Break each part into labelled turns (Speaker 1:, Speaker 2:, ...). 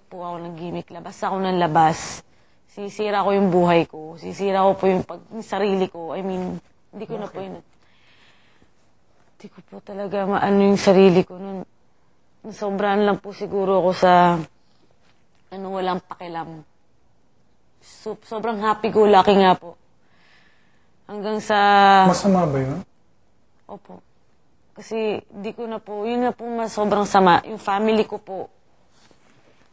Speaker 1: po ako ng gimmick. Labas ako ng labas. Sisira ko yung buhay ko. Sisira ko po yung sarili ko. I mean, hindi ko na po yun. Hindi ko po talaga maano yung sarili ko nun. Sobrang lang po siguro ako sa walang pakialam. Sobrang happy-go-lucky nga po. Hanggang sa...
Speaker 2: Masama ba yun?
Speaker 1: Opo. Kasi di ko na po, yun na po sobrang sama. Yung family ko po,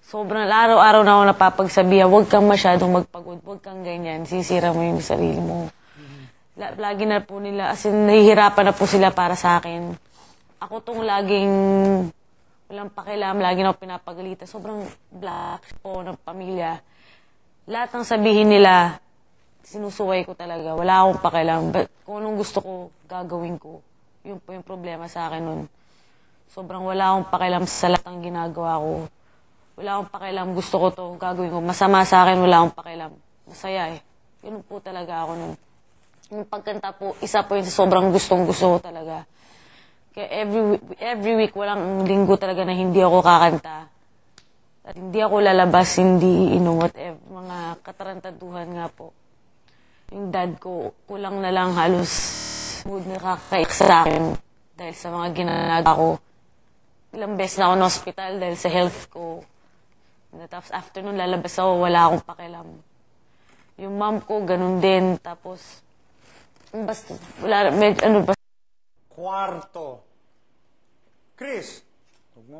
Speaker 1: sobrang araw-araw na ako napapagsabihan, huwag kang masyadong magpagod, huwag kang ganyan, sisira mo yung sarili mo. Lagi na po nila, as in, nahihirapan na po sila para sa akin. Ako tong laging walang pakialam, lagi na ako pinapagalitan. Sobrang black po ng pamilya. Lahat ng sabihin nila, sinusuway ko talaga. Wala akong pakialam. But kung anong gusto ko, gagawin ko. Yun po yung problema sa akin nun. Sobrang wala akong pakialam sa lahat ng ginagawa ko. Wala akong pakialam. Gusto ko to, gagawin ko. Masama sa akin, wala akong pakialam. Masaya eh. Yun po talaga ako nun. Yung pagkanta po, isa po yun sa sobrang gustong-gusto ko talaga. Kaya every week, walang linggo talaga na hindi ako kakanta. At hindi ako lalabas, hindi whatever, mga katarantaduhan nga po. Yung dad ko, kulang na lang halos mood na kakaik sa akin dahil sa mga ginagawa ko. Ilang beses na ako na hospital dahil sa health ko. Tapos after nun, lalabas ako, wala akong pakialam. Yung mom ko, ganun din. Tapos, basta, wala, basta.
Speaker 2: Kwarto. Chris, huwag mo